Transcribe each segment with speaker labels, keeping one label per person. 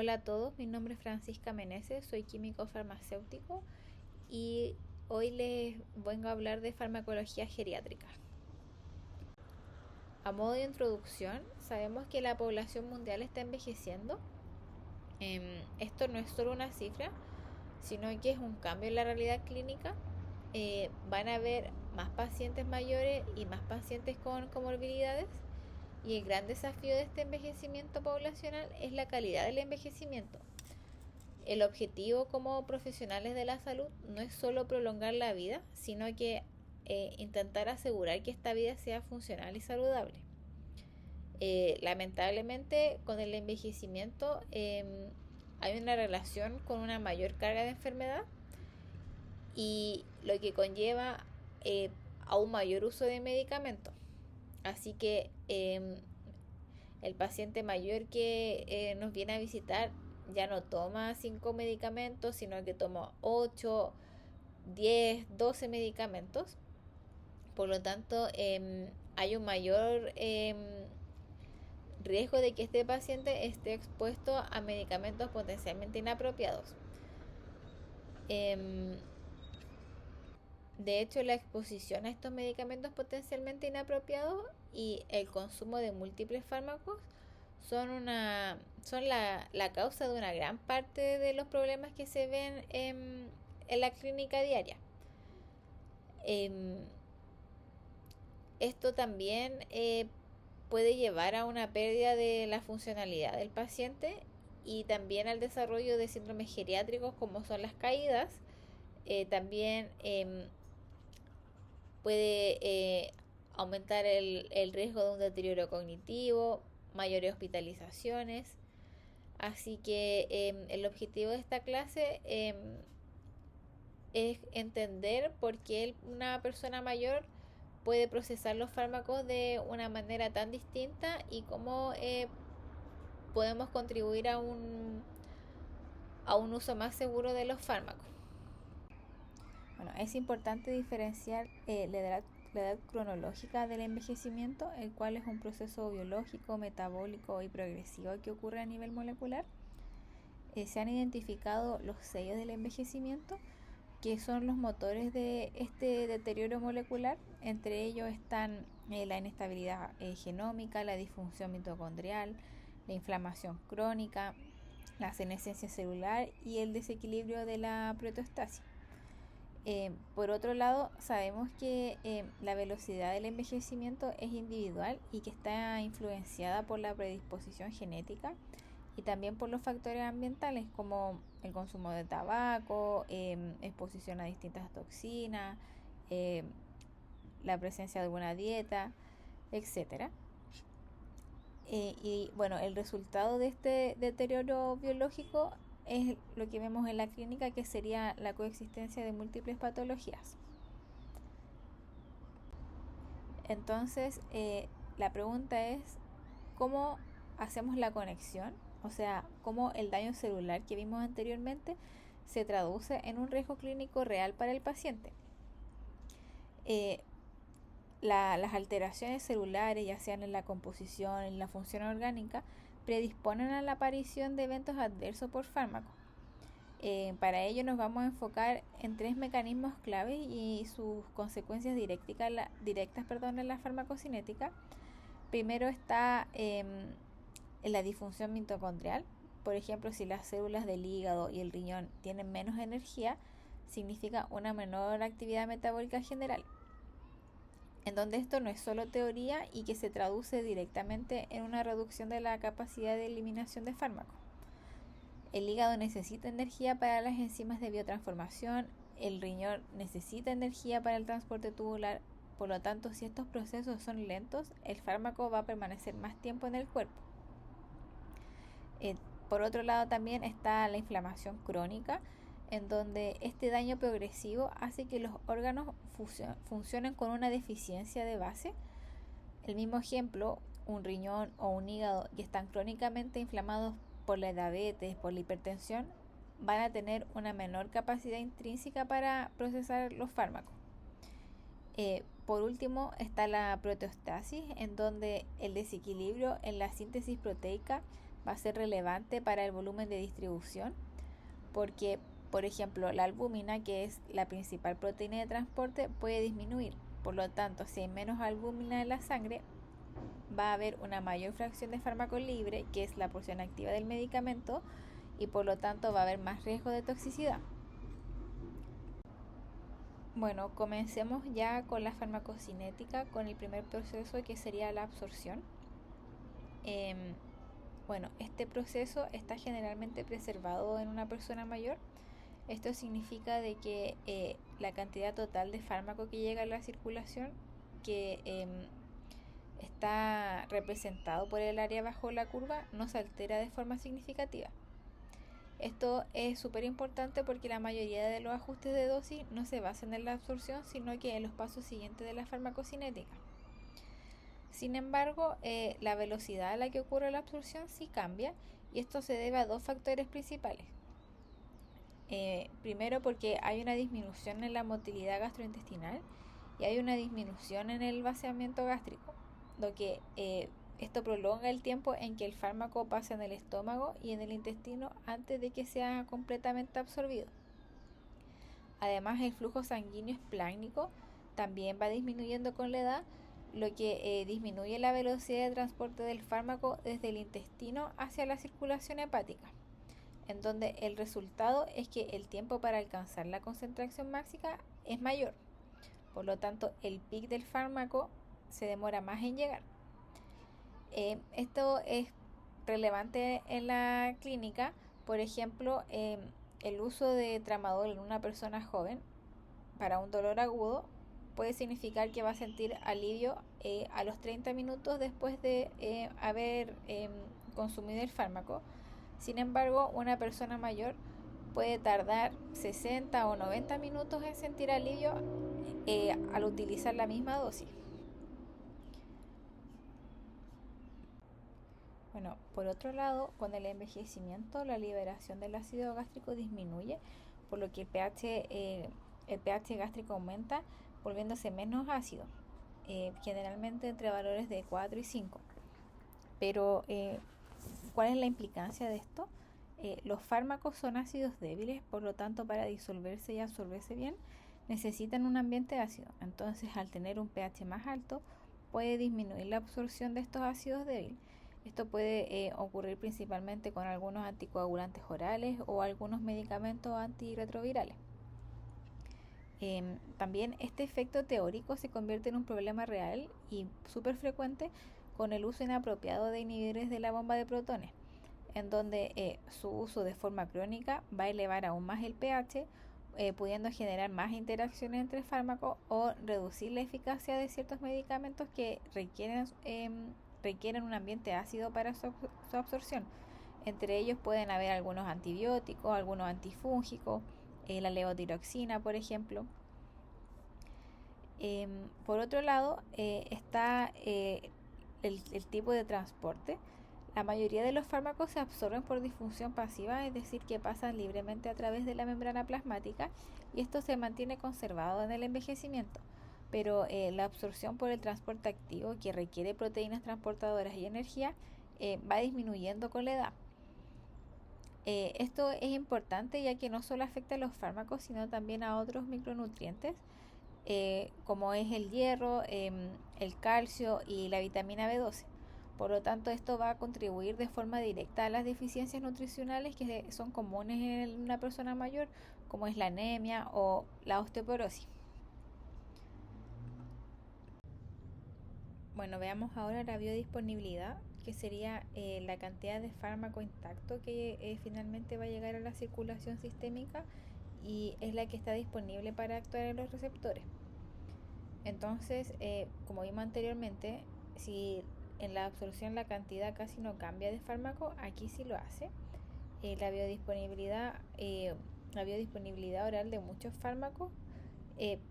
Speaker 1: Hola a todos, mi nombre es Francisca Meneses, soy químico farmacéutico y hoy les vengo a hablar de farmacología geriátrica. A modo de introducción, sabemos que la población mundial está envejeciendo. Esto no es solo una cifra, sino que es un cambio en la realidad clínica. Van a haber más pacientes mayores y más pacientes con comorbilidades. Y el gran desafío de este envejecimiento poblacional es la calidad del envejecimiento. El objetivo como profesionales de la salud no es solo prolongar la vida, sino que intentar asegurar que esta vida sea funcional y saludable. Lamentablemente, con el envejecimiento hay una relación con una mayor carga de enfermedad y lo que conlleva a un mayor uso de medicamentos. Así que el paciente mayor que nos viene a visitar ya no toma 5 medicamentos, sino que toma 8, 10, 12 medicamentos. Por lo tanto, hay un mayor riesgo de que este paciente esté expuesto a medicamentos potencialmente inapropiados. De hecho, la exposición a estos medicamentos potencialmente inapropiados y el consumo de múltiples fármacos son la causa de una gran parte de los problemas que se ven en la clínica diaria. Em, Esto también puede llevar a una pérdida de la funcionalidad del paciente y también al desarrollo de síndromes geriátricos como son las caídas. También puede aumentar el riesgo de un deterioro cognitivo, mayores hospitalizaciones. Así que el objetivo de esta clase es entender por qué una persona mayor puede procesar los fármacos de una manera tan distinta y cómo podemos contribuir a un uso más seguro de los fármacos. Bueno, es importante diferenciar la edad cronológica del envejecimiento, el cual es un proceso biológico, metabólico y progresivo que ocurre a nivel molecular. Se han identificado los sellos del envejecimiento, que son los motores de este deterioro molecular. Entre ellos están la inestabilidad genómica, la disfunción mitocondrial, la inflamación crónica, la senescencia celular y el desequilibrio de la proteostasis. Por otro lado, sabemos que la velocidad del envejecimiento es individual y que está influenciada por la predisposición genética y también por los factores ambientales como el consumo de tabaco, exposición a distintas toxinas, la presencia de buena dieta, etcétera. Y bueno, el resultado de este deterioro biológico es lo que vemos en la clínica, que sería la coexistencia de múltiples patologías. Entonces, la pregunta es, ¿cómo hacemos la conexión? O sea, cómo el daño celular que vimos anteriormente se traduce en un riesgo clínico real para el paciente. Las alteraciones celulares, ya sean en la composición, en la función orgánica, predisponen a la aparición de eventos adversos por fármaco. Para ello nos vamos a enfocar en 3 mecanismos claves y sus consecuencias directas en la farmacocinética. Primero está en la disfunción mitocondrial. Por ejemplo, si las células del hígado y el riñón tienen menos energía, significa una menor actividad metabólica general, en donde esto no es solo teoría y que se traduce directamente en una reducción de la capacidad de eliminación de fármacos. El hígado necesita energía para las enzimas de biotransformación, el riñón necesita energía para el transporte tubular. Por lo tanto, si estos procesos son lentos, el fármaco va a permanecer más tiempo en el cuerpo. Por otro lado, también está la inflamación crónica, en donde este daño progresivo hace que los órganos funcionen con una deficiencia de base. El mismo ejemplo, un riñón o un hígado que están crónicamente inflamados por la diabetes, por la hipertensión, van a tener una menor capacidad intrínseca para procesar los fármacos. Por último está la proteostasis, en donde el desequilibrio en la síntesis proteica va a ser relevante para el volumen de distribución, porque, por ejemplo, la albúmina, que es la principal proteína de transporte, puede disminuir. Por lo tanto, si hay menos albúmina en la sangre, va a haber una mayor fracción de fármaco libre, que es la porción activa del medicamento, y por lo tanto va a haber más riesgo de toxicidad. Bueno, comencemos ya con la farmacocinética, con el primer proceso, que sería la absorción. Bueno, este proceso está generalmente preservado en una persona mayor. Esto significa de que la cantidad total de fármaco que llega a la circulación, que está representado por el área bajo la curva, no se altera de forma significativa. Esto es súper importante porque la mayoría de los ajustes de dosis no se basan en la absorción, sino que en los pasos siguientes de la farmacocinética. Sin embargo, la velocidad a la que ocurre la absorción sí cambia, y esto se debe a dos factores principales. Primero, porque hay una disminución en la motilidad gastrointestinal y hay una disminución en el vaciamiento gástrico, lo que esto prolonga el tiempo en que el fármaco pasa en el estómago y en el intestino antes de que sea completamente absorbido. Además, el flujo sanguíneo esplácnico también va disminuyendo con la edad, lo que disminuye la velocidad de transporte del fármaco desde el intestino hacia la circulación hepática, en donde el resultado es que el tiempo para alcanzar la concentración máxima es mayor. Por lo tanto, el pic del fármaco se demora más en llegar. Esto es relevante en la clínica. Por ejemplo, el uso de tramadol en una persona joven para un dolor agudo puede significar que va a sentir alivio a los 30 minutos después de haber consumido el fármaco. Sin embargo, una persona mayor puede tardar 60 o 90 minutos en sentir alivio al utilizar la misma dosis. Bueno, por otro lado, con el envejecimiento, la liberación del ácido gástrico disminuye, por lo que el pH gástrico aumenta, volviéndose menos ácido, generalmente entre valores de 4 y 5. Pero, ¿cuál es la implicancia de esto? Los fármacos son ácidos débiles, por lo tanto, para disolverse y absorberse bien, necesitan un ambiente ácido. Entonces, al tener un pH más alto, puede disminuir la absorción de estos ácidos débiles. Esto puede ocurrir principalmente con algunos anticoagulantes orales o algunos medicamentos antirretrovirales. También este efecto teórico se convierte en un problema real y súper frecuente con el uso inapropiado de inhibidores de la bomba de protones, en donde su uso de forma crónica va a elevar aún más el pH, pudiendo generar más interacciones entre fármacos o reducir la eficacia de ciertos medicamentos que requieren un ambiente ácido para su absorción. Entre ellos pueden haber algunos antibióticos, algunos antifúngicos, la levotiroxina, por ejemplo. Por otro lado, está el tipo de transporte. La mayoría de los fármacos se absorben por difusión pasiva, es decir, que pasan libremente a través de la membrana plasmática, y esto se mantiene conservado en el envejecimiento. Pero la absorción por el transporte activo, que requiere proteínas transportadoras y energía, va disminuyendo con la edad. Esto es importante, ya que no solo afecta a los fármacos, sino también a otros micronutrientes, como es el hierro, el calcio y la vitamina B12. Por lo tanto, esto va a contribuir de forma directa a las deficiencias nutricionales que son comunes en una persona mayor, como es la anemia o la osteoporosis. Bueno, veamos ahora la biodisponibilidad, que sería la cantidad de fármaco intacto que finalmente va a llegar a la circulación sistémica, y es la que está disponible para actuar en los receptores. Entonces, como vimos anteriormente, si en la absorción la cantidad casi no cambia de fármaco, aquí sí lo hace. La biodisponibilidad oral de muchos fármacos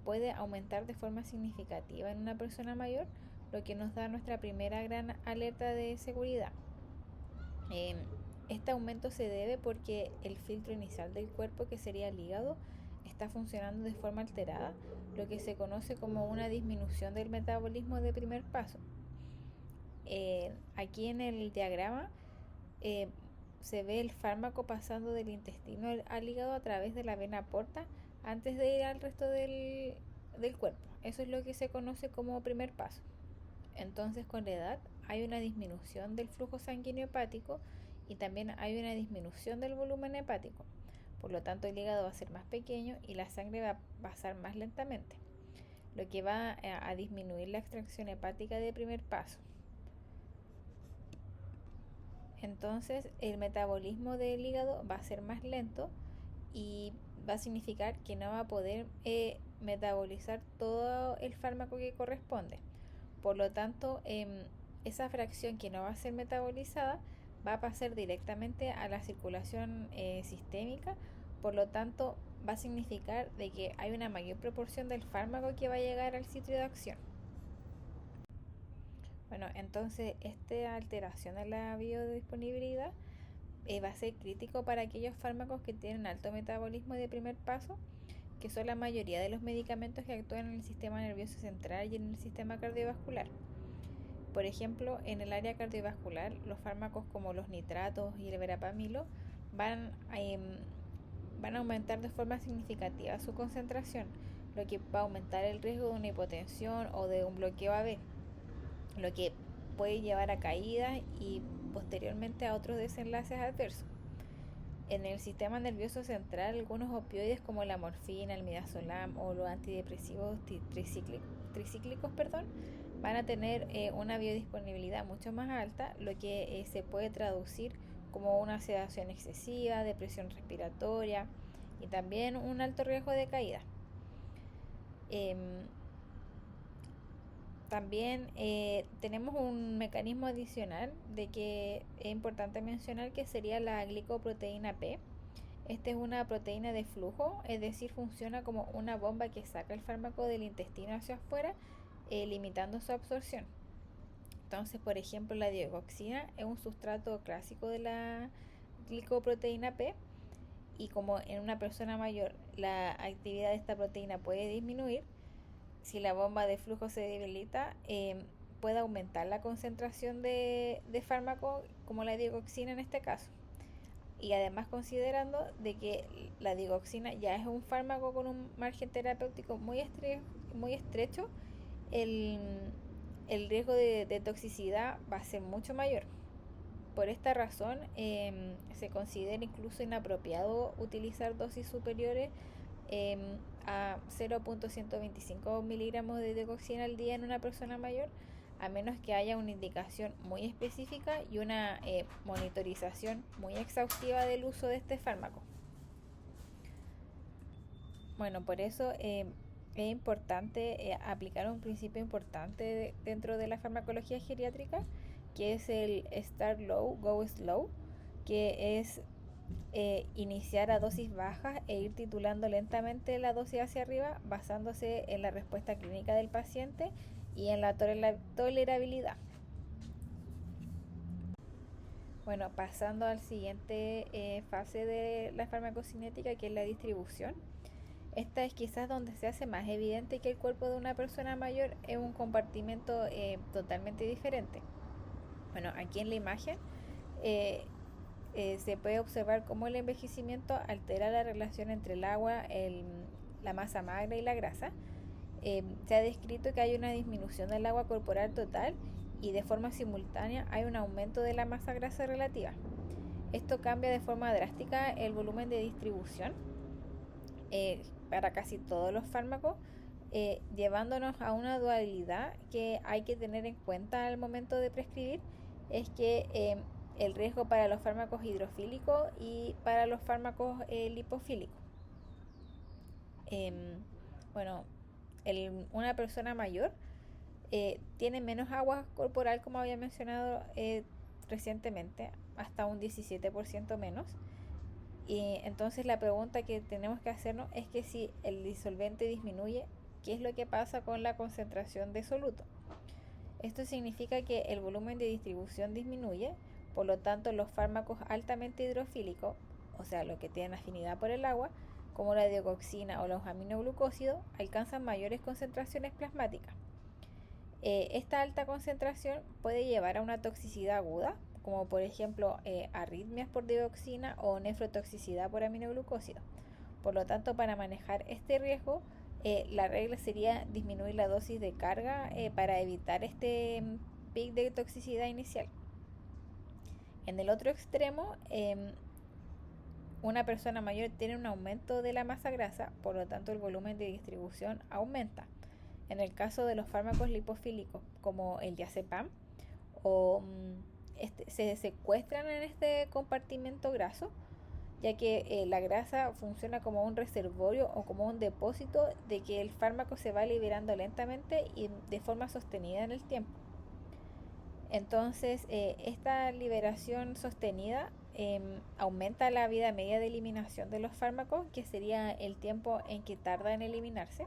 Speaker 1: puede aumentar de forma significativa en una persona mayor, lo que nos da nuestra primera gran alerta de seguridad. Este aumento se debe porque el filtro inicial del cuerpo, que sería el hígado, está funcionando de forma alterada, lo que se conoce como una disminución del metabolismo de primer paso. Aquí en el diagrama se ve el fármaco pasando del intestino al hígado a través de la vena porta antes de ir al resto del cuerpo. Eso es lo que se conoce como primer paso. Entonces, con la edad hay una disminución del flujo sanguíneo hepático y también hay una disminución del volumen hepático. Por lo tanto, el hígado va a ser más pequeño y la sangre va a pasar más lentamente, lo que va a disminuir la extracción hepática de primer paso. Entonces, el metabolismo del hígado va a ser más lento y va a significar que no va a poder metabolizar todo el fármaco que corresponde. Por lo tanto, esa fracción que no va a ser metabolizada va a pasar directamente a la circulación sistémica. Por lo tanto, va a significar de que hay una mayor proporción del fármaco que va a llegar al sitio de acción. Bueno, entonces esta alteración en la biodisponibilidad va a ser crítico para aquellos fármacos que tienen alto metabolismo de primer paso, que son la mayoría de los medicamentos que actúan en el sistema nervioso central y en el sistema cardiovascular. Por ejemplo, en el área cardiovascular, los fármacos como los nitratos y el verapamilo van a aumentar de forma significativa su concentración, lo que va a aumentar el riesgo de una hipotensión o de un bloqueo AV, lo que puede llevar a caídas y posteriormente a otros desenlaces adversos. En el sistema nervioso central, algunos opioides como la morfina, el midazolam o los antidepresivos tricíclicos van a tener una biodisponibilidad mucho más alta, lo que se puede traducir como una sedación excesiva, depresión respiratoria y también un alto riesgo de caída. También tenemos un mecanismo adicional de que es importante mencionar, que sería la glicoproteína P. Esta es una proteína de flujo, es decir, funciona como una bomba que saca el fármaco del intestino hacia afuera, limitando su absorción. Entonces, por ejemplo, la digoxina es un sustrato clásico de la glicoproteína P, y como en una persona mayor la actividad de esta proteína puede disminuir, si la bomba de flujo se debilita, puede aumentar la concentración de fármaco como la digoxina en este caso. Y además, considerando de que la digoxina ya es un fármaco con un margen terapéutico muy estrecho, el riesgo de toxicidad va a ser mucho mayor. Por esta razón, se considera incluso inapropiado utilizar dosis superiores a 0.125 miligramos de digoxina al día en una persona mayor, a menos que haya una indicación muy específica y una monitorización muy exhaustiva del uso de este fármaco. Bueno, por eso es importante aplicar un principio importante dentro de la farmacología geriátrica, que es el Start Low, Go Slow, que es iniciar a dosis bajas e ir titulando lentamente la dosis hacia arriba, basándose en la respuesta clínica del paciente y en la tolerabilidad. Bueno, pasando al siguiente fase de la farmacocinética, que es la distribución. Esta es quizás donde se hace más evidente que el cuerpo de una persona mayor es un compartimento totalmente diferente. Bueno, aquí en la imagen se puede observar cómo el envejecimiento altera la relación entre el agua, la masa magra y la grasa. Se ha descrito que hay una disminución del agua corporal total y de forma simultánea hay un aumento de la masa grasa relativa. Esto cambia de forma drástica el volumen de distribución para casi todos los fármacos, llevándonos a una dualidad que hay que tener en cuenta al momento de prescribir, es que el riesgo para los fármacos hidrofílicos y para los fármacos lipofílicos. Bueno, una persona mayor tiene menos agua corporal, como había mencionado recientemente, hasta un 17% menos. Y entonces la pregunta que tenemos que hacernos es que si el disolvente disminuye, ¿qué es lo que pasa con la concentración de soluto? Esto significa que el volumen de distribución disminuye, por lo tanto los fármacos altamente hidrofílicos, o sea, los que tienen afinidad por el agua, como la digoxina o los aminoglucósidos, alcanzan mayores concentraciones plasmáticas. Esta alta concentración puede llevar a una toxicidad aguda, como por ejemplo arritmias por dioxina o nefrotoxicidad por aminoglucósido. Por lo tanto, para manejar este riesgo, la regla sería disminuir la dosis de carga para evitar este pic de toxicidad inicial. En el otro extremo, una persona mayor tiene un aumento de la masa grasa, por lo tanto el volumen de distribución aumenta. En el caso de los fármacos lipofílicos como el diazepam, se secuestran en este compartimento graso, ya que la grasa funciona como un reservorio o como un depósito de que el fármaco se va liberando lentamente y de forma sostenida en el tiempo. Entonces, esta liberación sostenida aumenta la vida media de eliminación de los fármacos, que sería el tiempo en que tarda en eliminarse.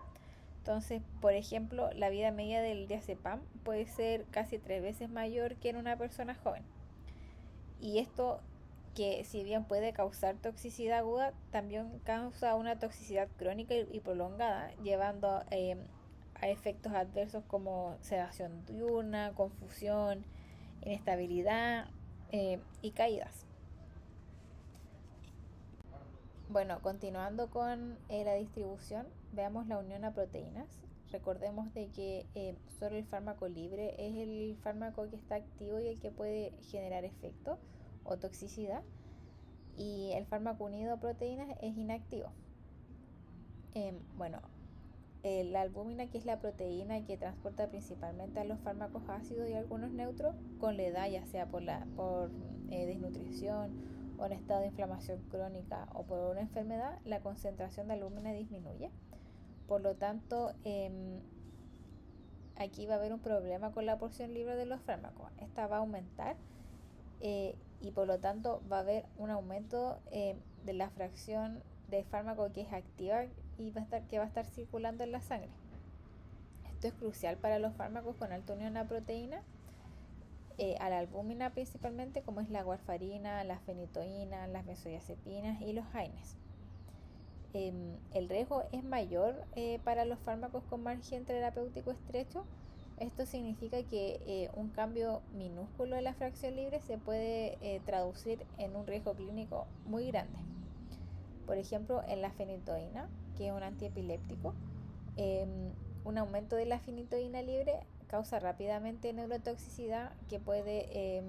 Speaker 1: Entonces, por ejemplo, la vida media del diazepam puede ser casi 3 veces mayor que en una persona joven. Y esto, que si bien puede causar toxicidad aguda, también causa una toxicidad crónica y prolongada, llevando a efectos adversos como sedación diurna, confusión, inestabilidad y caídas. Bueno, continuando con la distribución, veamos la unión a proteínas. Recordemos de que solo el fármaco libre es el fármaco que está activo y el que puede generar efecto o toxicidad, y el fármaco unido a proteínas es inactivo. Bueno, la albúmina, que es la proteína que transporta principalmente a los fármacos ácidos y algunos neutros, con la edad, ya sea por desnutrición o en estado de inflamación crónica o por una enfermedad, la concentración de albúmina disminuye. Por lo tanto, aquí va a haber un problema con la porción libre de los fármacos. Esta va a aumentar y por lo tanto va a haber un aumento de la fracción de fármaco que es activa y que va a estar circulando en la sangre. Esto es crucial para los fármacos con alta unión a proteína, a la albúmina principalmente, como es la warfarina, la fenitoína, las benzodiazepinas y los AINES. El riesgo es mayor para los fármacos con margen terapéutico estrecho. Esto significa que un cambio minúsculo en la fracción libre se puede traducir en un riesgo clínico muy grande. Por ejemplo, en la fenitoína, que es un antiepiléptico, un aumento de la fenitoína libre causa rápidamente neurotoxicidad que puede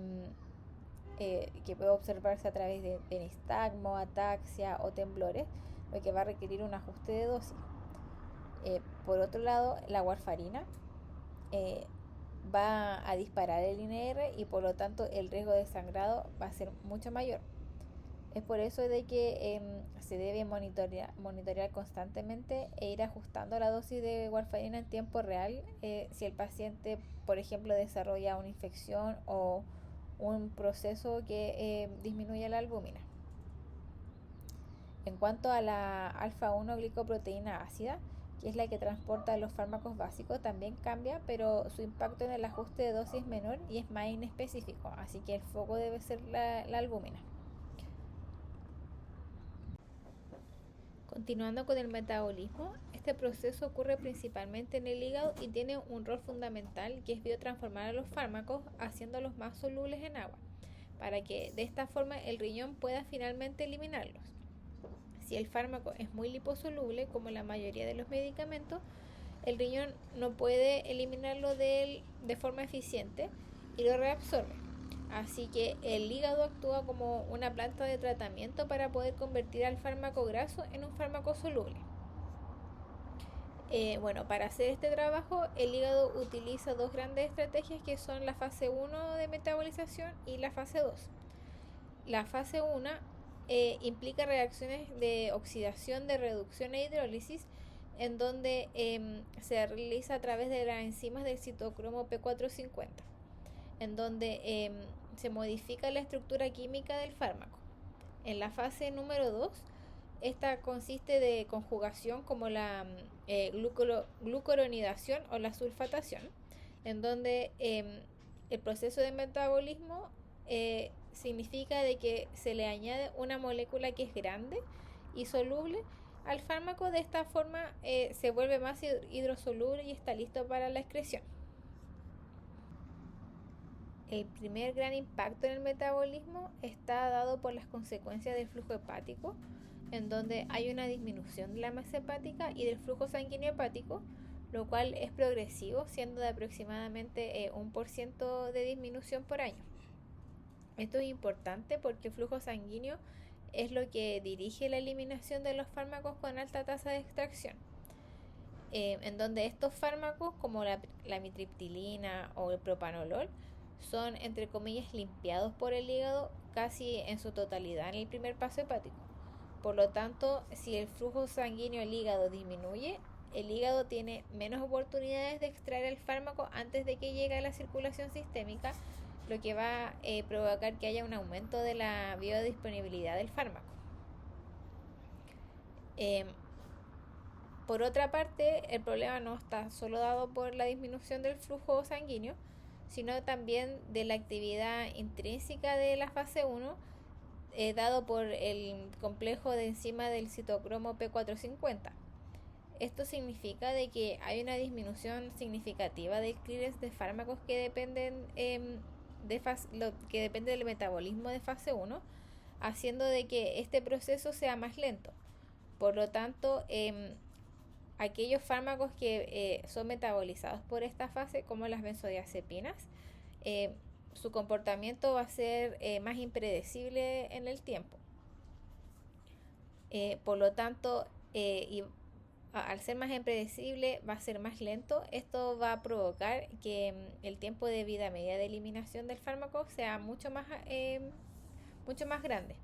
Speaker 1: observarse a través de nistagmo, ataxia o temblores, lo que va a requerir un ajuste de dosis. Por otro lado, la warfarina va a disparar el INR y por lo tanto el riesgo de sangrado va a ser mucho mayor. Es por eso de que se debe monitorear constantemente e ir ajustando la dosis de warfarina en tiempo real si el paciente, por ejemplo, desarrolla una infección o un proceso que disminuye la albúmina. En cuanto a la alfa-1 glicoproteína ácida, que es la que transporta los fármacos básicos, también cambia, pero su impacto en el ajuste de dosis es menor y es más inespecífico, así que el foco debe ser la albúmina. Continuando con el metabolismo, este proceso ocurre principalmente en el hígado y tiene un rol fundamental, que es biotransformar a los fármacos haciéndolos más solubles en agua, para que de esta forma el riñón pueda finalmente eliminarlos. Si el fármaco es muy liposoluble, como la mayoría de los medicamentos, el riñón no puede eliminarlo de forma eficiente y lo reabsorbe. Así que el hígado actúa como una planta de tratamiento para poder convertir al fármaco graso en un fármaco soluble. Para hacer este trabajo, el hígado utiliza dos grandes estrategias, que son la fase 1 de metabolización y la fase 2. La fase 1 implica reacciones de oxidación, de reducción e hidrólisis, en donde se realiza a través de las enzimas del citocromo P450, en donde se modifica la estructura química del fármaco. En la fase número 2, esta consiste de conjugación como la glucuronidación o la sulfatación, en donde el proceso de metabolismo significa de que se le añade una molécula que es grande y soluble al fármaco. De esta forma se vuelve más hidrosoluble y está listo para la excreción. el primer gran impacto en el metabolismo está dado por las consecuencias del flujo hepático, en donde hay una disminución de la masa hepática y del flujo sanguíneo hepático, lo cual es progresivo, siendo de aproximadamente 1% de disminución por año. Esto es importante porque el flujo sanguíneo es lo que dirige la eliminación de los fármacos con alta tasa de extracción, en donde estos fármacos como la mitriptilina o el propanolol son, entre comillas, limpiados por el hígado casi en su totalidad en el primer paso hepático. Por lo tanto, si el flujo sanguíneo al hígado disminuye, el hígado tiene menos oportunidades de extraer el fármaco antes de que llegue a la circulación sistémica, lo que va a provocar que haya un aumento de la biodisponibilidad del fármaco. Por otra parte, el problema no está solo dado por la disminución del flujo sanguíneo, sino también de la actividad intrínseca de la fase 1, dado por el complejo de enzima del citocromo P450. Esto significa de que hay una disminución significativa del clearance de fármacos que dependen del metabolismo de fase 1, haciendo de que este proceso sea más lento. Por lo tanto, aquellos fármacos que son metabolizados por esta fase, como las benzodiazepinas, su comportamiento va a ser más impredecible en el tiempo. Por lo tanto, al ser más impredecible, va a ser más lento. Esto va a provocar que el tiempo de vida media de eliminación del fármaco sea mucho más grande.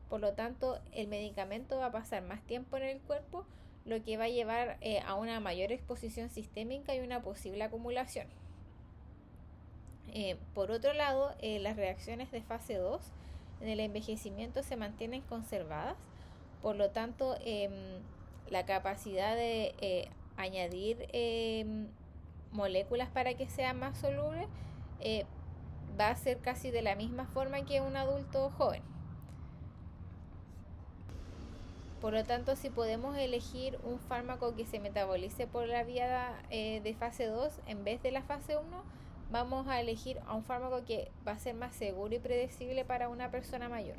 Speaker 1: Por lo tanto, el medicamento va a pasar más tiempo en el cuerpo, lo que va a llevar a una mayor exposición sistémica y una posible acumulación. Por otro lado, las reacciones de fase 2 en el envejecimiento se mantienen conservadas. Por lo tanto, la capacidad de añadir moléculas para que sea más soluble va a ser casi de la misma forma que un adulto joven. Por lo tanto, si podemos elegir un fármaco que se metabolice por la vía de fase 2 en vez de la fase 1, vamos a elegir a un fármaco que va a ser más seguro y predecible para una persona mayor.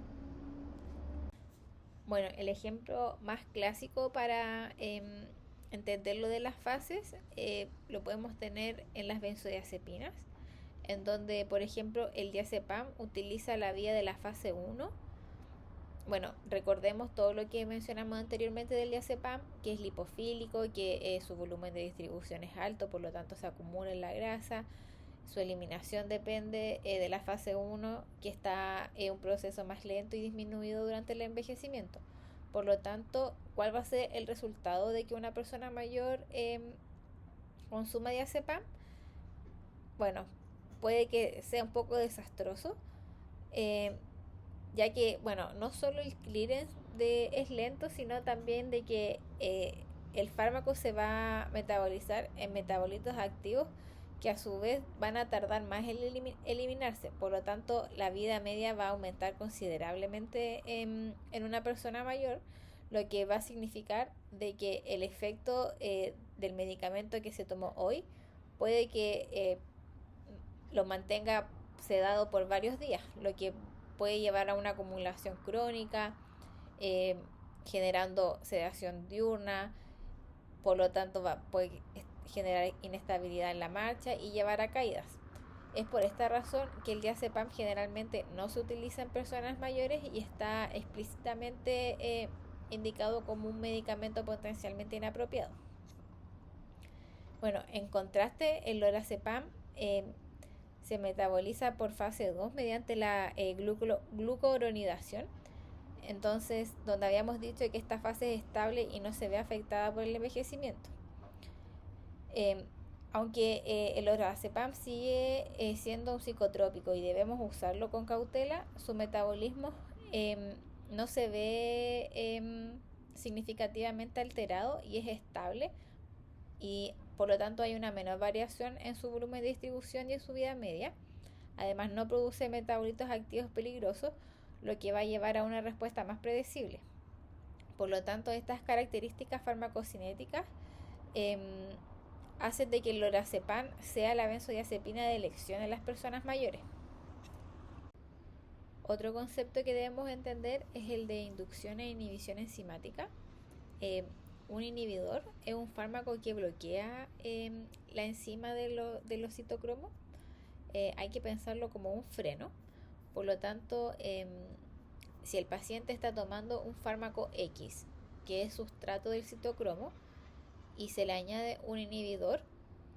Speaker 1: Bueno, el ejemplo más clásico para entender lo de las fases lo podemos tener en las benzodiazepinas, en donde, por ejemplo, el diazepam utiliza la vía de la fase 1. Bueno, recordemos todo lo que mencionamos anteriormente del diazepam, que es lipofílico, que su volumen de distribución es alto, por lo tanto se acumula en la grasa. Su eliminación depende de la fase 1, que está en un proceso más lento y disminuido durante el envejecimiento. Por lo tanto, ¿cuál va a ser el resultado de que una persona mayor consuma diazepam? Bueno, puede que sea un poco desastroso, ya que, bueno, no solo el clearance es lento, sino también de que el fármaco se va a metabolizar en metabolitos activos que a su vez van a tardar más en eliminarse. Por lo tanto, la vida media va a aumentar considerablemente en una persona mayor, lo que va a significar de que el efecto del medicamento que se tomó hoy puede que lo mantenga sedado por varios días, lo que puede llevar a una acumulación crónica, generando sedación diurna. Por lo tanto puede generar inestabilidad en la marcha y llevar a caídas. Es por esta razón que el diazepam generalmente no se utiliza en personas mayores y está explícitamente indicado como un medicamento potencialmente inapropiado. Bueno, en contraste, el lorazepam se metaboliza por fase 2 mediante la glucuronidación. Entonces, donde habíamos dicho que esta fase es estable y no se ve afectada por el envejecimiento. Aunque el lorazepam sigue siendo un psicotrópico y debemos usarlo con cautela, su metabolismo no se ve significativamente alterado y es estable, y por lo tanto hay una menor variación en su volumen de distribución y en su vida media. Además, no produce metabolitos activos peligrosos, lo que va a llevar a una respuesta más predecible. Por lo tanto, estas características farmacocinéticas hacen de que el lorazepam sea la benzodiazepina de elección en las personas mayores. Otro concepto que debemos entender es el de inducción e inhibición enzimática. Eh, un inhibidor es un fármaco que bloquea la enzima de los citocromos. Hay que pensarlo como un freno. Por lo tanto, si el paciente está tomando un fármaco X, que es sustrato del citocromo, y se le añade un inhibidor,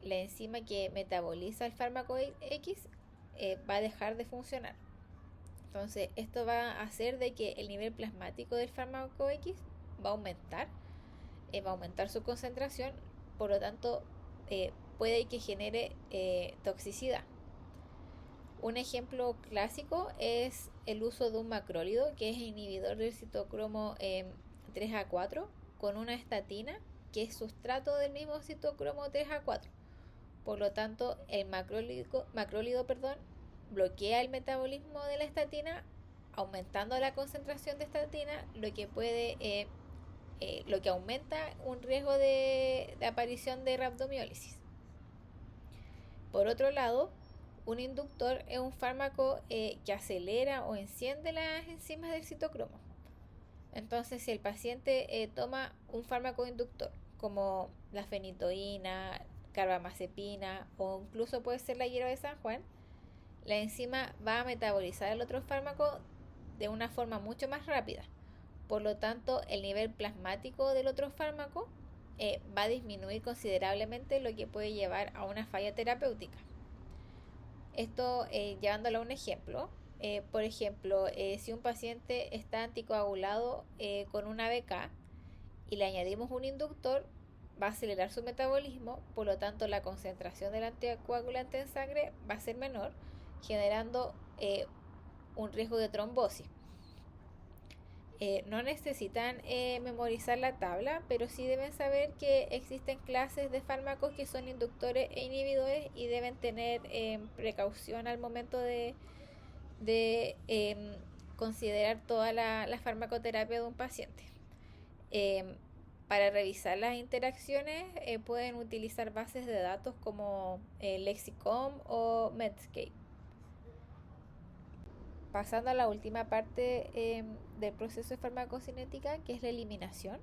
Speaker 1: la enzima que metaboliza el fármaco X va a dejar de funcionar. Entonces, esto va a hacer de que el nivel plasmático del fármaco X va a aumentar su concentración, por lo tanto, puede que genere toxicidad. Un ejemplo clásico es el uso de un macrólido, que es inhibidor del citocromo 3A4, con una estatina, que es sustrato del mismo citocromo 3A4. Por lo tanto, el macrólido bloquea el metabolismo de la estatina, aumentando la concentración de estatina, lo que aumenta un riesgo de aparición de rhabdomiólisis. Por otro lado, un inductor es un fármaco que acelera o enciende las enzimas del citocromo. Entonces, si el paciente toma un fármaco inductor, como la fenitoína, carbamazepina o incluso puede ser la hierba de San Juan, la enzima va a metabolizar el otro fármaco de una forma mucho más rápida. Por lo tanto, el nivel plasmático del otro fármaco va a disminuir considerablemente, lo que puede llevar a una falla terapéutica. Esto llevándolo a un ejemplo. Por ejemplo, si un paciente está anticoagulado con una ABK y le añadimos un inductor, va a acelerar su metabolismo, por lo tanto la concentración del anticoagulante en sangre va a ser menor, generando un riesgo de trombosis. No necesitan memorizar la tabla, pero sí deben saber que existen clases de fármacos que son inductores e inhibidores y deben tener precaución al momento de considerar toda la farmacoterapia de un paciente. Para revisar las interacciones pueden utilizar bases de datos como Lexicom o Medscape. Pasando a la última parte del proceso de farmacocinética, que es la eliminación.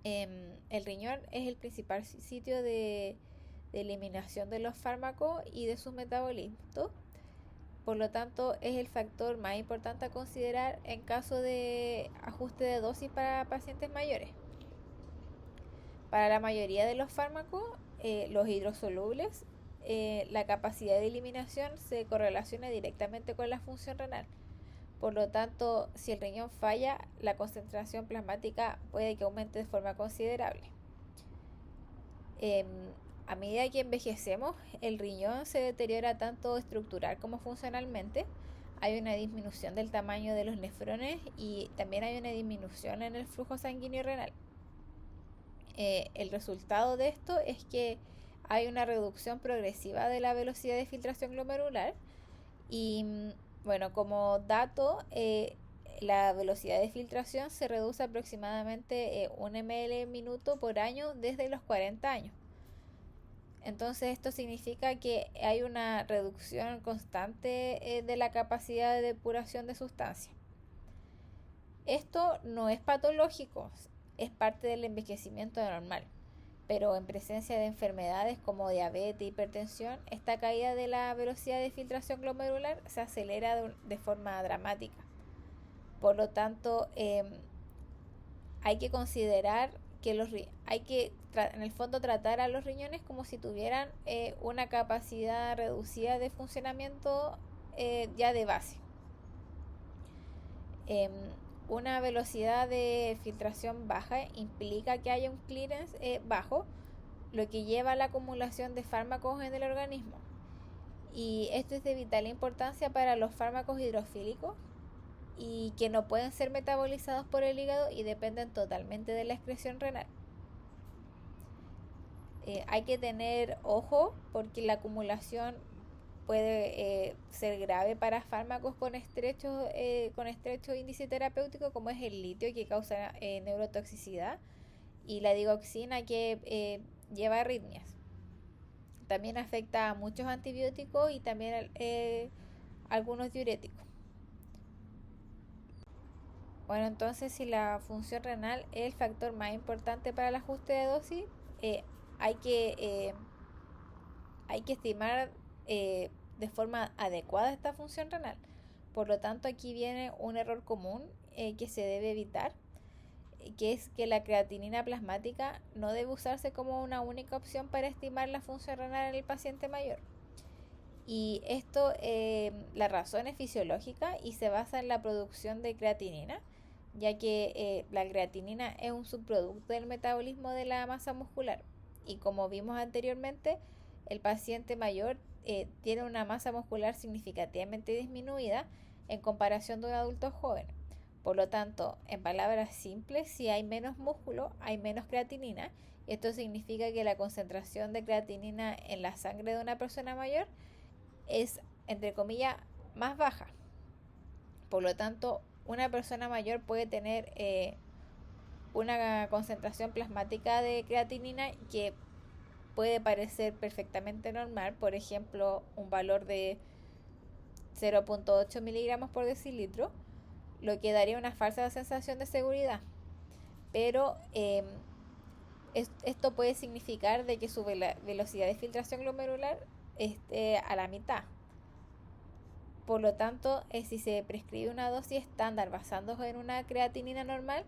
Speaker 1: El riñón es el principal sitio de eliminación de los fármacos y de sus metabolismos. Por lo tanto, es el factor más importante a considerar en caso de ajuste de dosis para pacientes mayores. Para la mayoría de los fármacos, los hidrosolubles, la capacidad de eliminación se correlaciona directamente con la función renal. Por lo tanto, si el riñón falla, la concentración plasmática puede que aumente de forma considerable. A medida que envejecemos, el riñón se deteriora tanto estructural como funcionalmente. Hay una disminución del tamaño de los nefrones y también hay una disminución en el flujo sanguíneo renal. El resultado de esto es que hay una reducción progresiva de la velocidad de filtración glomerular y, bueno, como dato, la velocidad de filtración se reduce aproximadamente 1 ml minuto por año desde los 40 años. Entonces esto significa que hay una reducción constante de la capacidad de depuración de sustancias. Esto no es patológico, es parte del envejecimiento normal, pero en presencia de enfermedades como diabetes, hipertensión, esta caída de la velocidad de filtración glomerular se acelera de forma dramática. Por lo tanto, hay que considerar que en el fondo tratar a los riñones como si tuvieran una capacidad reducida de funcionamiento ya de base. Una velocidad de filtración baja implica que haya un clearance bajo, lo que lleva a la acumulación de fármacos en el organismo. Y esto es de vital importancia para los fármacos hidrofílicos y que no pueden ser metabolizados por el hígado y dependen totalmente de la excreción renal. Hay que tener ojo porque la acumulación puede ser grave para fármacos con estrecho índice terapéutico, como es el litio, que causa neurotoxicidad, y la digoxina, que lleva arritmias. También afecta a muchos antibióticos y también algunos diuréticos. Bueno, entonces si la función renal es el factor más importante para el ajuste de dosis, eh, hay que, eh, hay que estimar de forma adecuada esta función renal. Por lo tanto, aquí viene un error común que se debe evitar, que es que la creatinina plasmática no debe usarse como una única opción para estimar la función renal en el paciente mayor. Y esto, la razón es fisiológica y se basa en la producción de creatinina, ya que la creatinina es un subproducto del metabolismo de la masa muscular. Y como vimos anteriormente, el paciente mayor tiene una masa muscular significativamente disminuida en comparación de un adulto joven. Por lo tanto, en palabras simples, si hay menos músculo, hay menos creatinina. Y esto significa que la concentración de creatinina en la sangre de una persona mayor es, entre comillas, más baja. Por lo tanto, una persona mayor puede tener una concentración plasmática de creatinina que puede parecer perfectamente normal, por ejemplo, un valor de 0.8 miligramos por decilitro, lo que daría una falsa sensación de seguridad. Pero esto puede significar de que su velocidad de filtración glomerular esté a la mitad. Por lo tanto, si se prescribe una dosis estándar basándose en una creatinina normal,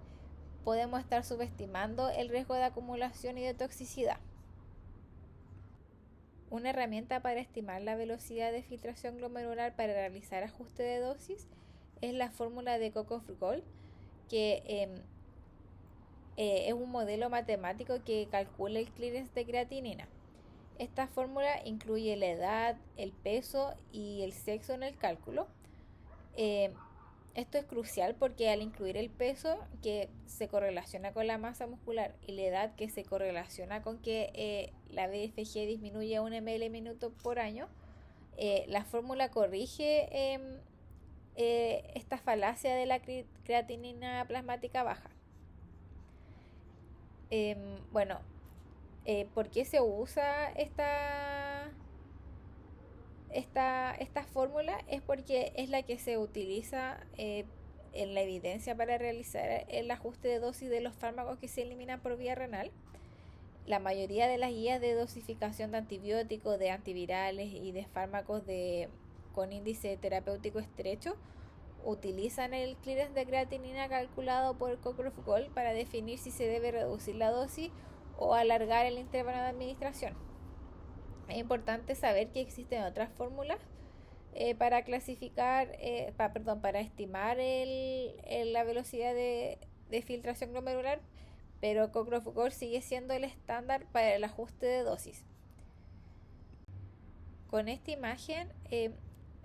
Speaker 1: podemos estar subestimando el riesgo de acumulación y de toxicidad. Una herramienta para estimar la velocidad de filtración glomerular para realizar ajuste de dosis es la fórmula de Coco-Gold, que es un modelo matemático que calcula el clearance de creatinina. Esta fórmula incluye la edad, el peso y el sexo en el cálculo. Esto es crucial porque al incluir el peso, que se correlaciona con la masa muscular, y la edad, que se correlaciona con que la BFG disminuye 1 ml minuto por año, la fórmula corrige esta falacia de la creatinina plasmática baja. Bueno, ¿por qué se usa esta fórmula? Es porque es la que se utiliza en la evidencia para realizar el ajuste de dosis de los fármacos que se eliminan por vía renal. La mayoría de las guías de dosificación de antibióticos, de antivirales y de fármacos con índice terapéutico estrecho utilizan el clearance de creatinina calculado por Coco-Gold para definir si se debe reducir la dosis o alargar el intervalo de administración. Es importante saber que existen otras fórmulas para clasificar, para estimar la velocidad de filtración glomerular, pero Coco-Gold sigue siendo el estándar para el ajuste de dosis. Con esta imagen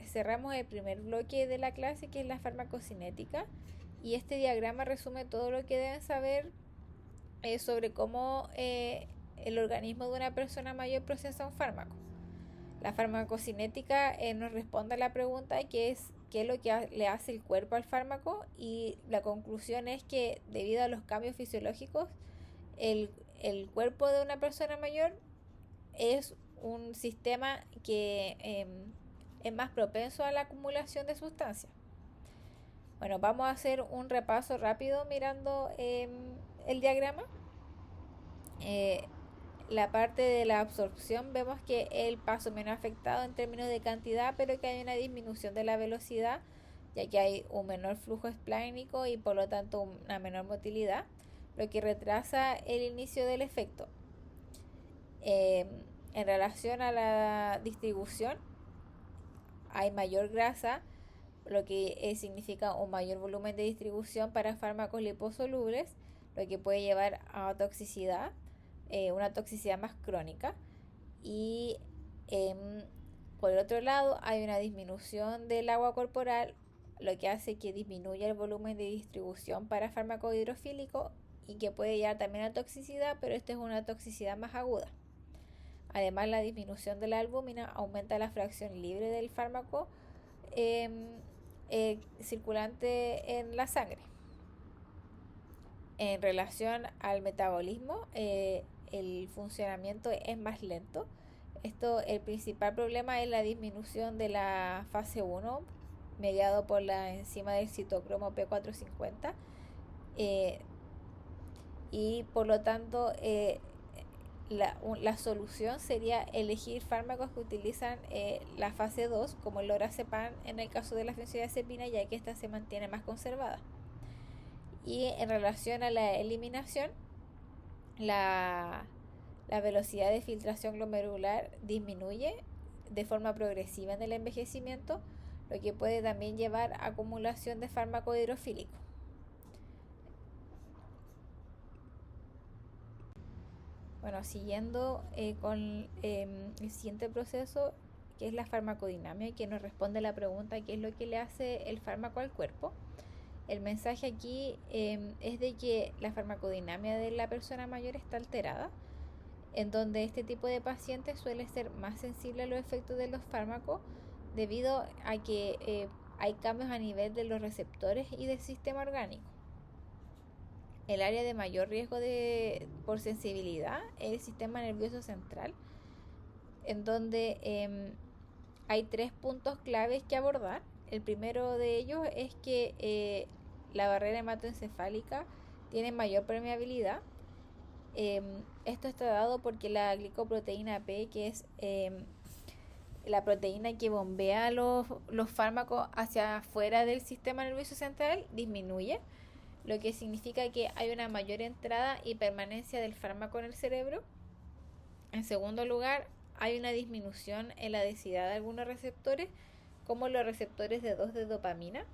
Speaker 1: cerramos el primer bloque de la clase, que es la farmacocinética, y este diagrama resume todo lo que deben saber sobre cómo el organismo de una persona mayor procesa un fármaco. La farmacocinética nos responde a la pregunta de qué es lo que le hace el cuerpo al fármaco, y la conclusión es que debido a los cambios fisiológicos, el cuerpo de una persona mayor es un sistema que es más propenso a la acumulación de sustancias. Bueno, vamos a hacer un repaso rápido mirando el diagrama. La parte de la absorción, vemos que el paso menos afectado en términos de cantidad, pero que hay una disminución de la velocidad, ya que hay un menor flujo esplénico y por lo tanto una menor motilidad, lo que retrasa el inicio del efecto. En relación a la distribución, hay mayor grasa, lo que significa un mayor volumen de distribución para fármacos liposolubles, lo que puede llevar a toxicidad, una toxicidad más crónica. Y por el otro lado hay una disminución del agua corporal, lo que hace que disminuya el volumen de distribución para fármaco hidrofílico y que puede llevar también a toxicidad, pero esta es una toxicidad más aguda. Además, la disminución de la albúmina aumenta la fracción libre del fármaco circulante en la sangre. En relación al metabolismo, el funcionamiento es más lento. El principal problema es la disminución de la fase 1 mediado por la enzima del citocromo P450, y por lo tanto la solución sería elegir fármacos que utilizan la fase 2, como el lorazepam en el caso de la benzodiazepina, ya que esta se mantiene más conservada. Y en relación a la eliminación, la velocidad de filtración glomerular disminuye de forma progresiva en el envejecimiento, lo que puede también llevar a acumulación de fármaco hidrofílico. Bueno, siguiendo con el siguiente proceso, que es la farmacodinámica, que nos responde la pregunta qué es lo que le hace el fármaco al cuerpo. El mensaje aquí es de que la farmacodinámica de la persona mayor está alterada, en donde este tipo de pacientes suele ser más sensible a los efectos de los fármacos debido a que hay cambios a nivel de los receptores y del sistema orgánico. El área de mayor riesgo por sensibilidad es el sistema nervioso central, en donde hay 3 puntos claves que abordar. El primero de ellos es que la barrera hematoencefálica tiene mayor permeabilidad. Esto está dado porque la glicoproteína P, que es la proteína que bombea los fármacos hacia afuera del sistema nervioso central, disminuye, lo que significa que hay una mayor entrada y permanencia del fármaco en el cerebro. En segundo lugar, hay una disminución en la densidad de algunos receptores, como los receptores de 2 de dopamina,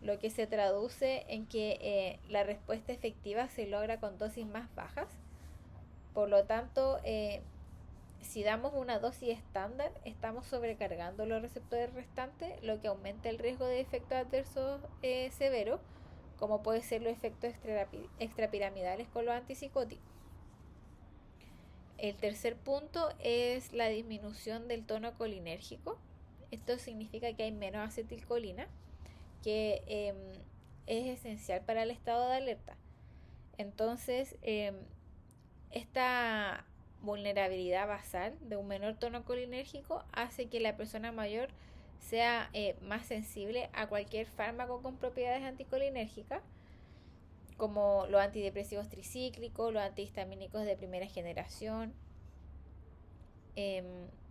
Speaker 1: lo que se traduce en que la respuesta efectiva se logra con dosis más bajas. Por lo tanto, si damos una dosis estándar, estamos sobrecargando los receptores restantes, lo que aumenta el riesgo de efectos adversos severos, como puede ser los efectos extrapiramidales con los antipsicóticos. El tercer punto es la disminución del tono colinérgico. Esto significa que hay menos acetilcolina, que es esencial para el estado de alerta. Entonces, esta vulnerabilidad basal de un menor tono colinérgico hace que la persona mayor sea más sensible a cualquier fármaco con propiedades anticolinérgicas, como los antidepresivos tricíclicos, los antihistamínicos de primera generación.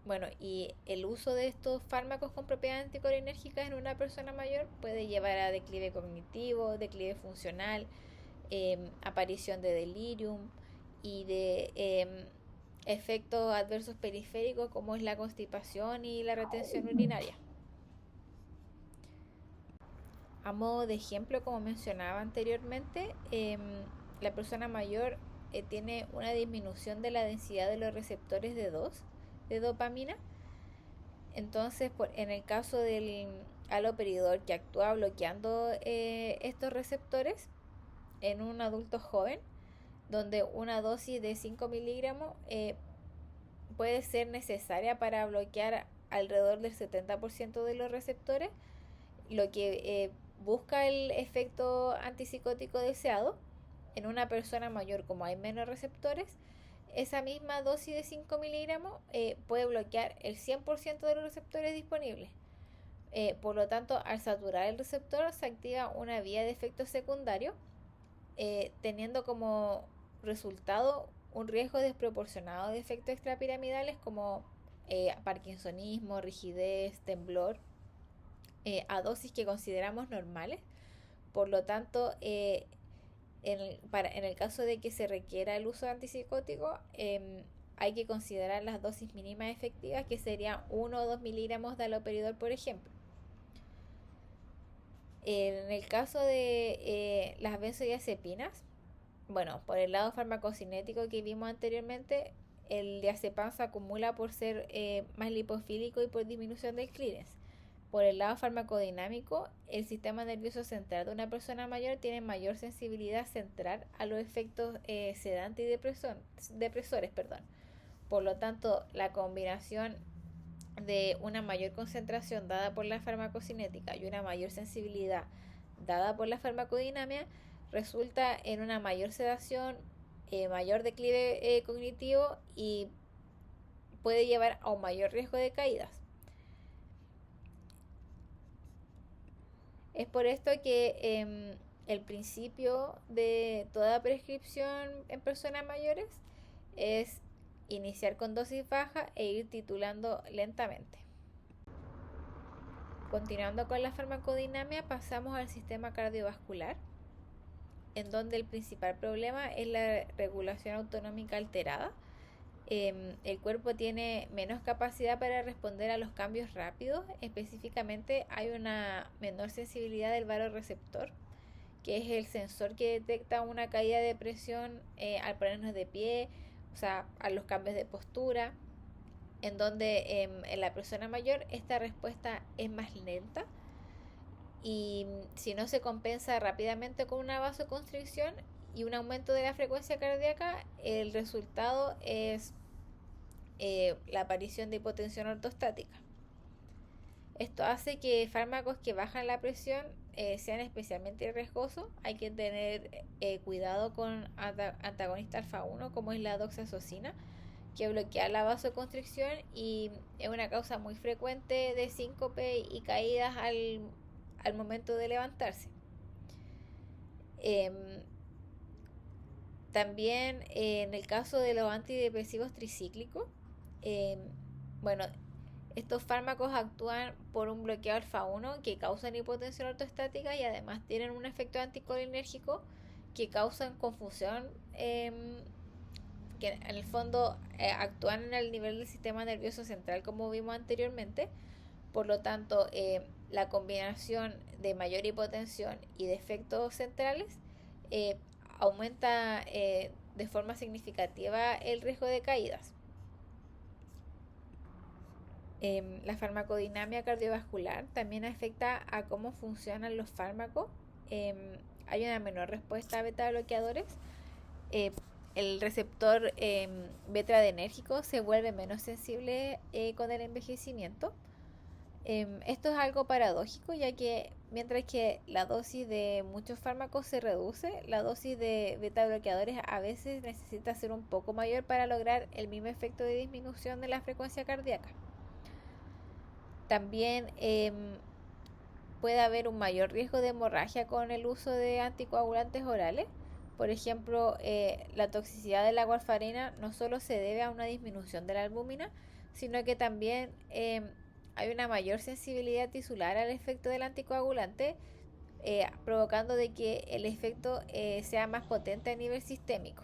Speaker 1: Bueno, y el uso de estos fármacos con propiedades anticolinérgicas en una persona mayor puede llevar a declive cognitivo, declive funcional, aparición de delirium y de efectos adversos periféricos como es la constipación y la retención urinaria. A modo de ejemplo, como mencionaba anteriormente, la persona mayor tiene una disminución de la densidad de los receptores de 2 de dopamina. Entonces, en el caso del haloperidol, que actúa bloqueando estos receptores en un adulto joven, donde una dosis de 5 miligramos puede ser necesaria para bloquear alrededor del 70% de los receptores, lo que busca el efecto antipsicótico deseado. En una persona mayor, como hay menos receptores, esa misma dosis de 5 miligramos puede bloquear el 100% de los receptores disponibles. Por lo tanto, al saturar el receptor se activa una vía de efecto secundario, teniendo como resultado un riesgo desproporcionado de efectos extrapiramidales como parkinsonismo, rigidez, temblor, a dosis que consideramos normales. Por lo tanto, en el caso de que se requiera el uso de antipsicótico, hay que considerar las dosis mínimas efectivas, que serían 1 o 2 miligramos de haloperidol, por ejemplo. En el caso de las benzodiazepinas, bueno, por el lado farmacocinético que vimos anteriormente, el diazepam se acumula por ser más lipofílico y por disminución del clearance. Por el lado farmacodinámico, el sistema nervioso central de una persona mayor tiene mayor sensibilidad central a los efectos sedantes y depresores. Por lo tanto, la combinación de una mayor concentración dada por la farmacocinética y una mayor sensibilidad dada por la farmacodinámica resulta en una mayor sedación, mayor declive cognitivo y puede llevar a un mayor riesgo de caídas. Es por esto que el principio de toda prescripción en personas mayores es iniciar con dosis baja e ir titulando lentamente. Continuando con la farmacodinamia, pasamos al sistema cardiovascular, en donde el principal problema es la regulación autonómica alterada. El cuerpo tiene menos capacidad para responder a los cambios rápidos. Específicamente hay una menor sensibilidad del varorreceptor, que es el sensor que detecta una caída de presión al ponernos de pie, o sea, a los cambios de postura, en donde en la persona mayor esta respuesta es más lenta y si no se compensa rápidamente con una vasoconstricción y un aumento de la frecuencia cardíaca, el resultado es la aparición de hipotensión ortostática. Esto hace que fármacos que bajan la presión sean especialmente riesgosos. Hay que tener cuidado con antagonista alfa 1 como es la doxazosina, que bloquea la vasoconstricción y es una causa muy frecuente de síncope y caídas al momento de levantarse. También en el caso de los antidepresivos tricíclicos, bueno, estos fármacos actúan por un bloqueo alfa 1 que causan hipotensión ortostática y además tienen un efecto anticolinérgico que causan confusión, que en el fondo actúan en el nivel del sistema nervioso central como vimos anteriormente. Por lo tanto, la combinación de mayor hipotensión y de efectos centrales aumenta de forma significativa el riesgo de caídas. La farmacodinamia cardiovascular también afecta a cómo funcionan los fármacos. Hay una menor respuesta a beta bloqueadores. El receptor beta-adrenérgico se vuelve menos sensible con el envejecimiento. Esto es algo paradójico, ya que mientras que la dosis de muchos fármacos se reduce, la dosis de beta bloqueadores a veces necesita ser un poco mayor para lograr el mismo efecto de disminución de la frecuencia cardíaca. También puede haber un mayor riesgo de hemorragia con el uso de anticoagulantes orales. Por ejemplo, la toxicidad de la warfarina no solo se debe a una disminución de la albúmina, sino que también hay una mayor sensibilidad tisular al efecto del anticoagulante, provocando de que el efecto sea más potente a nivel sistémico.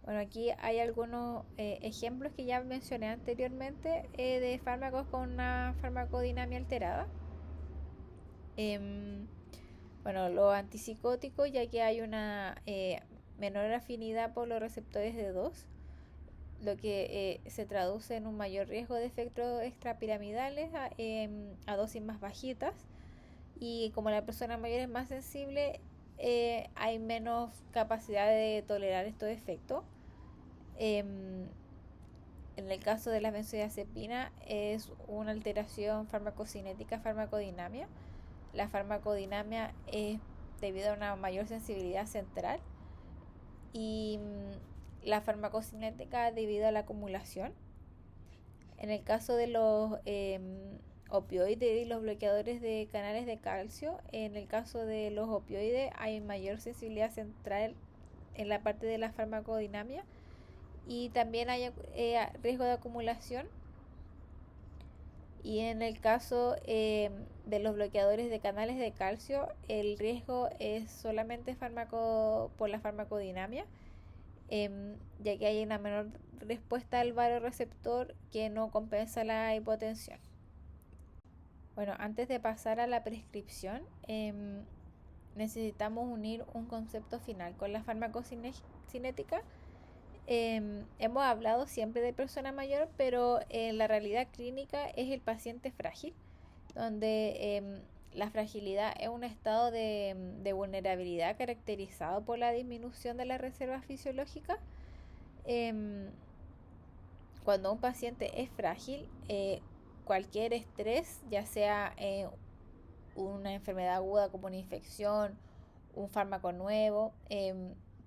Speaker 1: Bueno, aquí hay algunos ejemplos que ya mencioné anteriormente de fármacos con una farmacodinamia alterada. Bueno, los antipsicóticos, ya que hay una menor afinidad por los receptores de 2, lo que se traduce en un mayor riesgo de efectos extrapiramidales a dosis más bajitas. Y como la persona mayor es más sensible, hay menos capacidad de tolerar estos efectos. En el caso de la benzodiazepina es una alteración farmacocinética farmacodinamia. La farmacodinamia es debido a una mayor sensibilidad central y la farmacocinética debido a la acumulación. En el caso de los opioides y los bloqueadores de canales de calcio, en el caso de los opioides hay mayor sensibilidad central en la parte de la farmacodinamia y también hay riesgo de acumulación. Y en el caso de los bloqueadores de canales de calcio, el riesgo es solamente por la farmacodinamia, ya que hay una menor respuesta al varorreceptor que no compensa la hipotensión. Bueno, antes de pasar a la prescripción, necesitamos unir un concepto final con la farmacocinética. Hemos hablado siempre de persona mayor, pero en la realidad clínica es el paciente frágil, donde la fragilidad es un estado de vulnerabilidad caracterizado por la disminución de la reserva fisiológica. Cuando un paciente es frágil, cualquier estrés, ya sea una enfermedad aguda como una infección, un fármaco nuevo,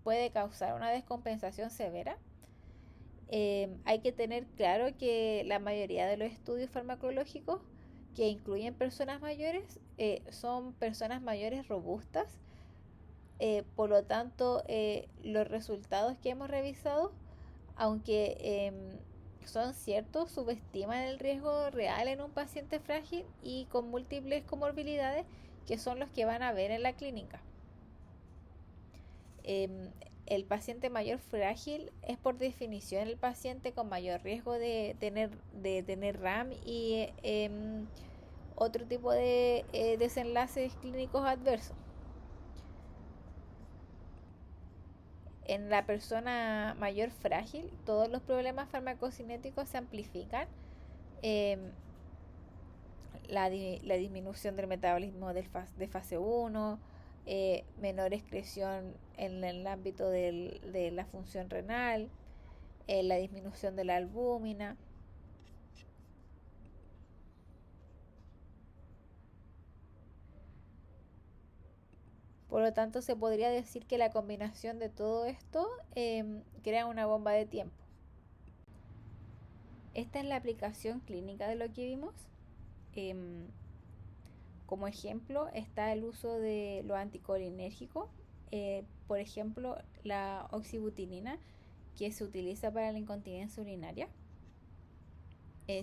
Speaker 1: puede causar una descompensación severa. Hay que tener claro que la mayoría de los estudios farmacológicos que incluyen personas mayores son personas mayores robustas. Por lo tanto, los resultados que hemos revisado, aunque son ciertos, subestiman el riesgo real en un paciente frágil y con múltiples comorbilidades, que son los que van a ver en la clínica. El paciente mayor frágil es por definición el paciente con mayor riesgo de tener RAM y otro tipo de desenlaces clínicos adversos. En la persona mayor frágil, todos los problemas farmacocinéticos se amplifican. Eh, la disminución del metabolismo de fase 1, menor excreción en el ámbito de la función renal, la disminución de la albúmina. Por lo tanto, se podría decir que la combinación de todo esto crea una bomba de tiempo. Esta es la aplicación clínica de lo que vimos. Como ejemplo está el uso de lo anticolinérgico, por ejemplo la oxibutinina, que se utiliza para la incontinencia urinaria.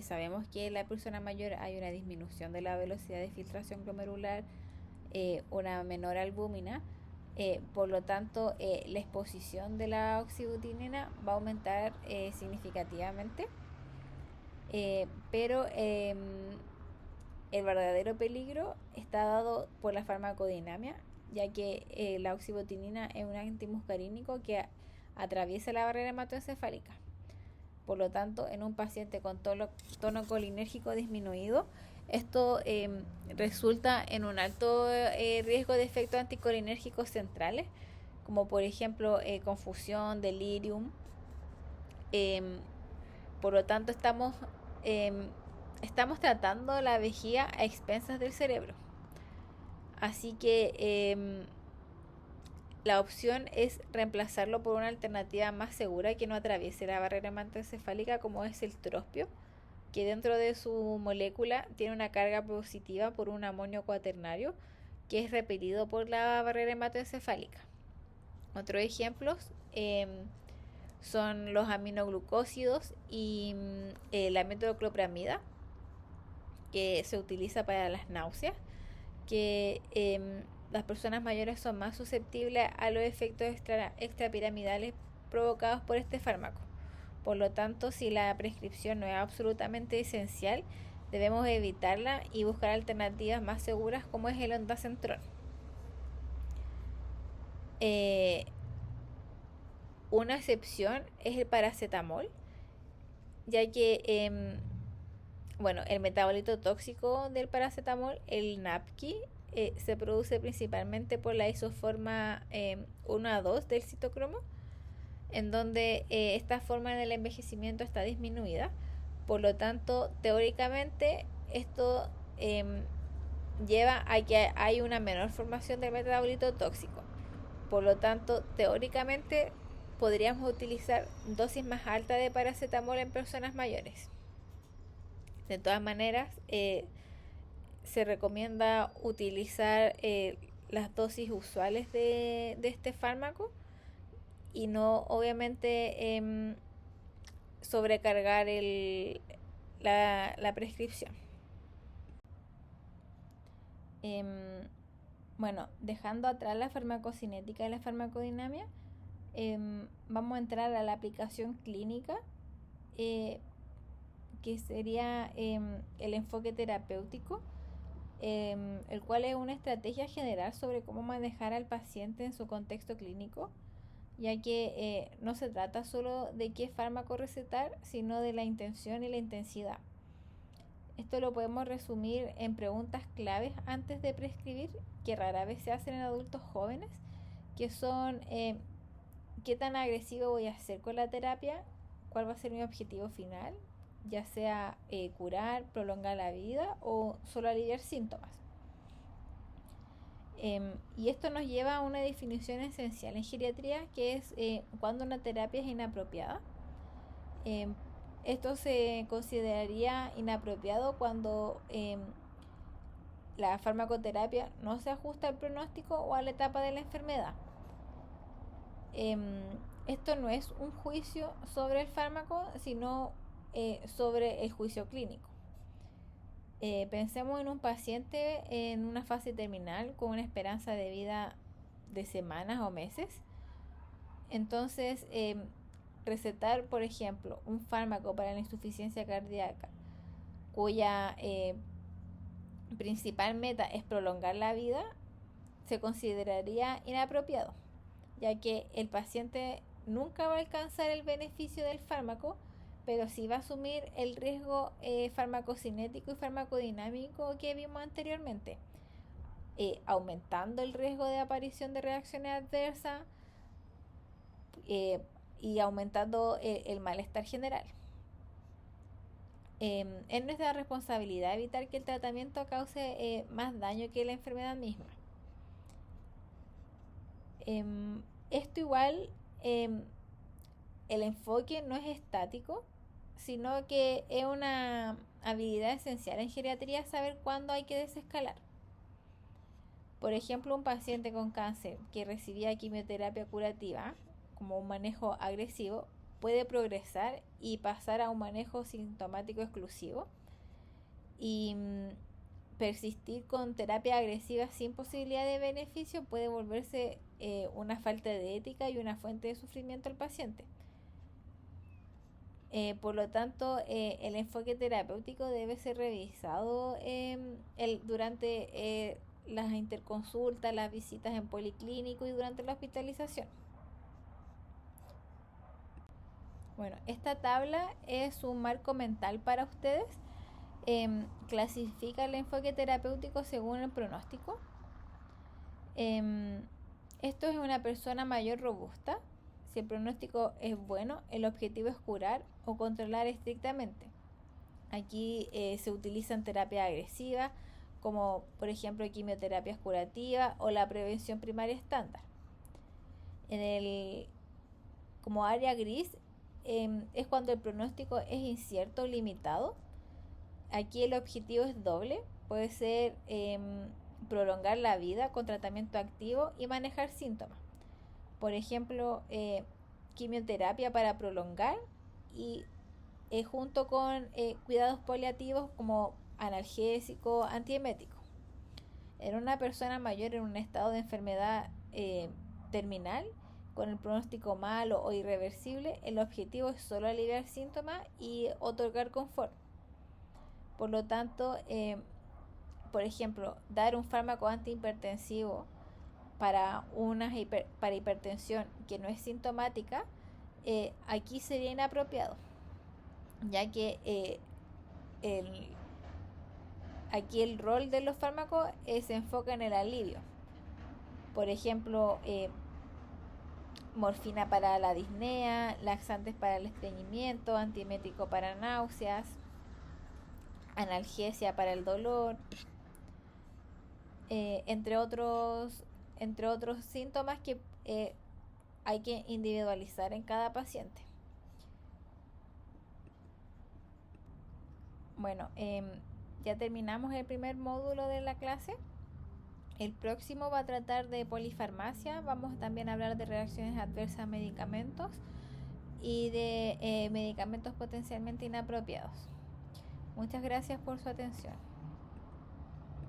Speaker 1: Sabemos que en la persona mayor hay una disminución de la velocidad de filtración glomerular, una menor albúmina, por lo tanto la exposición de la oxibutinina va a aumentar significativamente, pero el verdadero peligro está dado por la farmacodinamia, ya que la oxibutinina es un antimuscarínico que atraviesa la barrera hematoencefálica. Por lo tanto, en un paciente con tono colinérgico disminuido, esto resulta en un alto riesgo de efectos anticolinérgicos centrales, como por ejemplo confusión, delirium. Por lo tanto, estamos tratando la vejiga a expensas del cerebro. Así que la opción es reemplazarlo por una alternativa más segura que no atraviese la barrera hematoencefálica, como es el trospio, que dentro de su molécula tiene una carga positiva por un amonio cuaternario que es repelido por la barrera hematoencefálica. Otros ejemplos son los aminoglucósidos y la metoclopramida, que se utiliza para las náuseas, que las personas mayores son más susceptibles a los efectos extrapiramidales provocados por este fármaco. Por lo tanto, si la prescripción no es absolutamente esencial, debemos evitarla y buscar alternativas más seguras, como es el ondansetron. Una excepción es el paracetamol, ya que el metabolito tóxico del paracetamol, el NAPQI, se produce principalmente por la isoforma 1A2 del citocromo, en donde esta forma del envejecimiento está disminuida. Por lo tanto, teóricamente esto lleva a que hay una menor formación del metabolito tóxico. Por lo tanto, teóricamente podríamos utilizar dosis más altas de paracetamol en personas mayores. De todas maneras, se recomienda utilizar las dosis usuales de este fármaco y no, obviamente, sobrecargar la prescripción. Dejando atrás la farmacocinética y la farmacodinamia, vamos a entrar a la aplicación clínica, que sería el enfoque terapéutico, el cual es una estrategia general sobre cómo manejar al paciente en su contexto clínico, ya que no se trata solo de qué fármaco recetar, sino de la intención y la intensidad. Esto lo podemos resumir en preguntas claves antes de prescribir, que rara vez se hacen en adultos jóvenes, que son ¿qué tan agresivo voy a hacer con la terapia? ¿Cuál va a ser mi objetivo final? Ya sea curar, prolongar la vida o solo aliviar síntomas. Y esto nos lleva a una definición esencial en geriatría, que es cuando una terapia es inapropiada. Esto se consideraría inapropiado cuando la farmacoterapia no se ajusta al pronóstico o a la etapa de la enfermedad. Esto no es un juicio sobre el fármaco, sino sobre el juicio clínico. Pensemos en un paciente en una fase terminal con una esperanza de vida de semanas o meses. Entonces, recetar, por ejemplo, un fármaco para la insuficiencia cardíaca cuya principal meta es prolongar la vida, se consideraría inapropiado, ya que el paciente nunca va a alcanzar el beneficio del fármaco, pero sí va a asumir el riesgo farmacocinético y farmacodinámico que vimos anteriormente, aumentando el riesgo de aparición de reacciones adversas y aumentando el malestar general. Es nuestra responsabilidad evitar que el tratamiento cause más daño que la enfermedad misma. Esto igual, el enfoque no es estático, sino que es una habilidad esencial en geriatría saber cuándo hay que desescalar. Por ejemplo, un paciente con cáncer que recibía quimioterapia curativa como un manejo agresivo puede progresar y pasar a un manejo sintomático exclusivo y persistir con terapia agresiva sin posibilidad de beneficio puede volverse una falta de ética y una fuente de sufrimiento al paciente. Por lo tanto, el enfoque terapéutico debe ser revisado durante las interconsultas, las visitas en policlínico y durante la hospitalización. Bueno, esta tabla es un marco mental para ustedes. Clasifica el enfoque terapéutico según el pronóstico. Esto es una persona mayor robusta. Si el pronóstico es bueno, el objetivo es curar o controlar estrictamente. Aquí se utilizan terapias agresivas, como por ejemplo quimioterapias curativas o la prevención primaria estándar. Como área gris es cuando el pronóstico es incierto o limitado. Aquí el objetivo es doble, puede ser prolongar la vida con tratamiento activo y manejar síntomas. Por ejemplo, quimioterapia para prolongar y junto con cuidados paliativos como analgésico, antiemético. En una persona mayor en un estado de enfermedad terminal, con el pronóstico malo o irreversible, el objetivo es solo aliviar síntomas y otorgar confort. Por lo tanto, por ejemplo, dar un fármaco antihipertensivo para hipertensión que no es sintomática, aquí sería inapropiado, ya que aquí el rol de los fármacos se enfoca en el alivio. Por ejemplo, morfina para la disnea, laxantes para el estreñimiento, antiemético para náuseas, analgesia para el dolor, entre otros síntomas que hay que individualizar en cada paciente. Bueno, ya terminamos el primer módulo de la clase. El próximo va a tratar de polifarmacia. Vamos también a hablar de reacciones adversas a medicamentos y de medicamentos potencialmente inapropiados. Muchas gracias por su atención.